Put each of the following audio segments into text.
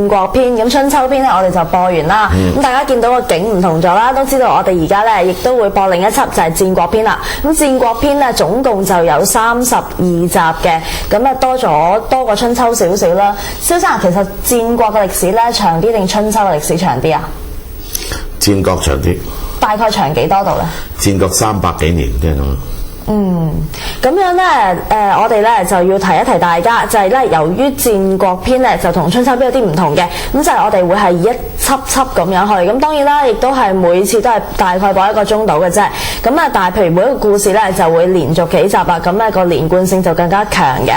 戰國篇，咁春秋篇咧我哋就播完啦。咁大家見到個景唔同咗啦，都知道我哋而家咧亦都會播另一輯就係戰國篇啦。咁戰國篇咧總共就有32集嘅，咁啊多過春秋少少啦。蕭生，其實戰國嘅歷史咧長啲定春秋嘅歷史長啲啊？戰國長啲。大概長幾多度咧？戰國300幾年即係咁。咁樣咧，我哋咧就要提一提大家，就係咧，由於戰國篇咧就同春秋篇有啲唔同嘅，咁就係我哋會係以一輯輯咁樣去，咁當然啦，亦都係每次都係大概播1個鐘度嘅啫。咁啊，但係譬如每一個故事咧就會連續幾集啊，咁咧個連貫性就更加強嘅。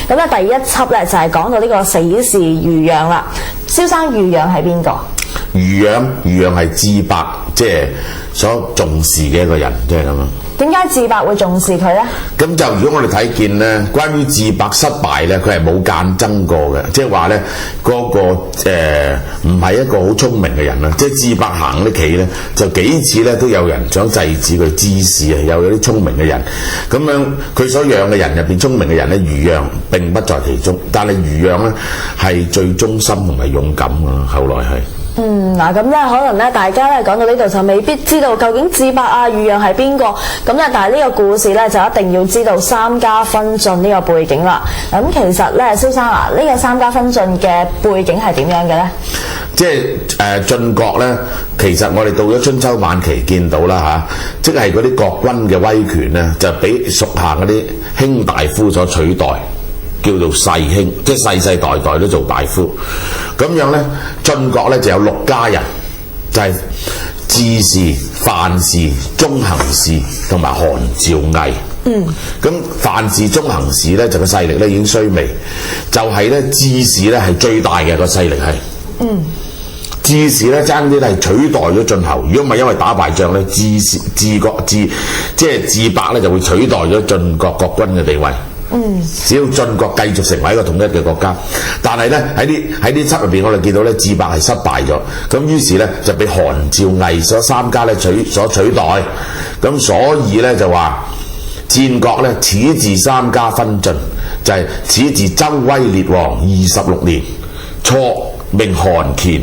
咁咧第一輯咧就係講到呢個死士豫讓啦。蕭生，豫讓係邊個？豫讓係智伯即係所重視嘅一個人，即係咁樣。點解智伯會重視佢呢？咁就如果我哋睇見呢，關於智伯失敗呢，佢係冇間爭過嘅，即係話呢嗰個唔係一個好聰明嘅人啦。即係智伯行得棋呢，就幾次呢都有人想制止佢，智士啊，有啲聰明嘅人。咁樣佢所讓嘅人入邊聰明嘅人呢，豫讓並不在其中，但係豫讓呢係最忠心同埋勇敢啊。後來係。嗱咁咧，可能咧，大家咧講到呢度就未必知道究竟智伯啊、豫讓係邊個咁咧，但係呢個故事咧就一定要知道三家分晉呢個背景啦。咁其實咧，蕭生啊，呢個三家分晉嘅背景係點樣嘅咧？即係晉國咧，其實我哋到咗春秋晚期見到啦嚇，即係嗰啲國君嘅威權咧，就俾屬下嗰啲卿大夫所取代。叫做世卿，即係世世代代都做大夫。咁樣呢，晉國呢就有6家人，就係智士、范氏、中行氏同埋韓趙魏。咁范氏、中行氏呢，就個勢力呢已經衰微，就係呢智士呢係最大嘅個勢力係。智士呢爭啲係取代咗晉侯，如果唔係因為打敗仗呢，即係智伯呢就會取代咗晉國國君嘅地位。只要晉國繼續成為一個統一嘅國家，但係咧喺啲輯入邊，我哋見到咧智伯係失敗咗，咁於是咧就俾韓趙魏所三家咧所取代，咁所以咧就話戰國咧始自三家分晉，就係始自周威烈王26年初命韓虔、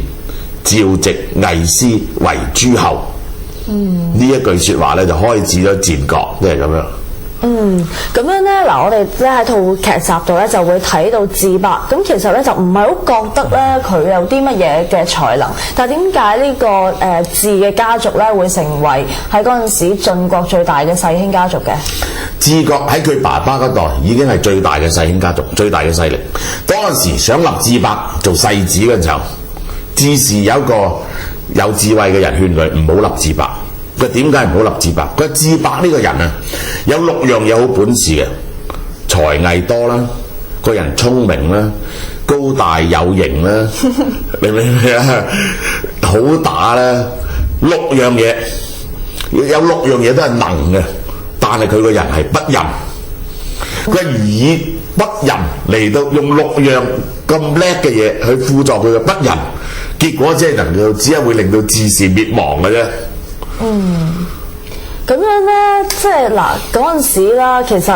趙植、魏師為諸侯。呢一句説話咧就開始咗戰國，即係咁樣。咁樣咧，嗱，我哋咧喺套劇集度咧就會睇到智伯，咁其實咧就唔係好覺得咧佢有啲乜嘢嘅才能，但係點解呢個智嘅家族咧會成為喺嗰陣時晉國最大嘅世卿家族嘅？智國喺佢爸爸嗰代已經係最大嘅世卿家族，最大嘅勢力。當陣時想立智伯做世子嘅時候，智士有一個有智慧嘅人勸佢唔好立智伯。佢點解唔好立智伯？佢智伯呢個人啊，有6樣嘢好本事嘅，才藝多啦，個人聰明啦，高大有型啦，明唔明啊？好打啦，6樣嘢，有6樣嘢都係能嘅，但係佢個人係不仁，佢係以不仁嚟到用6樣咁叻嘅嘢去輔助佢嘅不仁，結果只係會令到智士滅亡嘅啫。咁樣咧，即係嗱嗰陣時啦，其實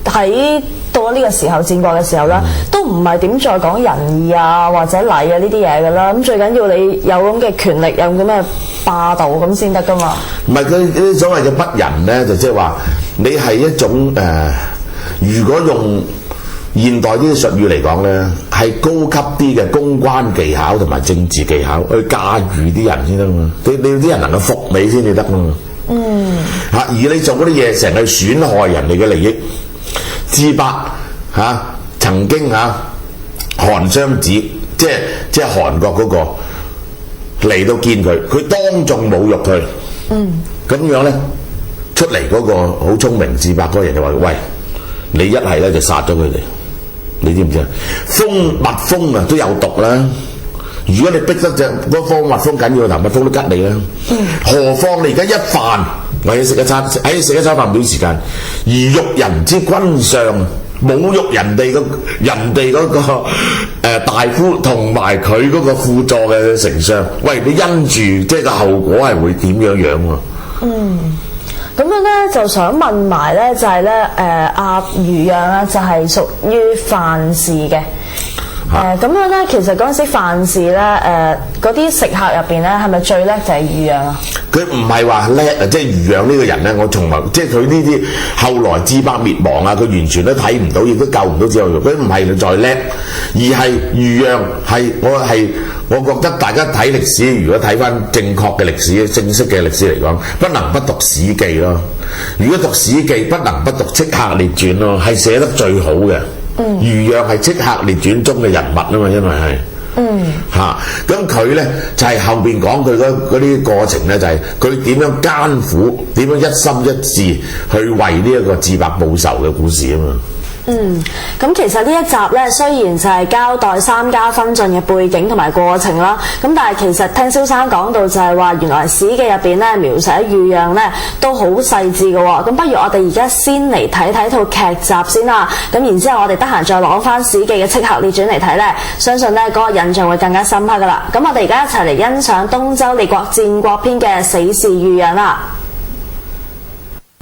喺到咗呢個時候，戰國嘅時候啦，都唔係點再講仁義啊或者禮啊呢啲嘢噶啦。咁最緊要你有咁嘅權力，有咁嘅霸道咁先得噶嘛。唔係佢啲所謂嘅不仁咧，就即係話你係一種如果用現代啲術語嚟講咧，係高級啲嘅公關技巧同埋政治技巧去駕馭啲人先得嘛。你要啲人能夠服你先至得嘛。而你做嗰啲嘢成日損害人哋嘅利益。智伯曾經韓湘子，即係韓國嗰個嚟到見佢，佢當眾侮辱佢。咁樣咧出嚟嗰個好聰明智伯嗰個人就話：喂，你一係咧就殺咗佢哋。你知唔知啊？蜜蜂啊都有毒啦。如果你逼得隻嗰蜂蜜蜂緊要，頭蜜蜂都吉你啦。何況你而家一飯，我要食一餐飯唔到時間，而辱人之君上，侮辱人哋嗰個大夫同埋佢嗰個輔助嘅丞相。喂，你因住即係個後果係會點樣喎？咁樣咧就想問埋咧，就係咧豫讓啦，就係屬於范氏嘅。咁樣咧，其實嗰陣時范氏咧，嗰啲食客入邊咧，係咪最叻就係豫讓啊？佢唔係話叻啊，即係豫讓呢個人咧，我從來即係佢呢啲後來自白滅亡啊，佢完全都睇唔到，亦都救唔到趙玉玉。佢唔係再叻，而係豫讓我覺得大家睇歷史，如果睇翻正確嘅歷史、正式嘅歷史嚟講，不能不讀《史記》咯。如果讀《史記》，不能不讀《刺客列傳》咯，係寫得最好嘅。豫讓係《刺客列傳》中嘅人物啊嘛，因為係。咁佢咧就係後邊講佢嗰啲過程咧，就係佢點樣艱苦，點樣一心一志去為呢一個自白報仇嘅故事啊嘛。咁其實呢一集咧，雖然就係交代三家分晉嘅背景同埋過程啦，咁但係其實聽蕭生講到就係話，原來《史記》入邊咧描寫豫讓咧都好細緻嘅喎。咁不如我哋而家先嚟睇睇套劇集先啦。咁然之後我哋得閒再攞翻《史記》嘅《刺客列傳》嚟睇咧，相信咧嗰個印象會更加深刻噶啦。咁我哋而家一齊嚟欣賞東周列國戰國篇嘅死事豫讓啦。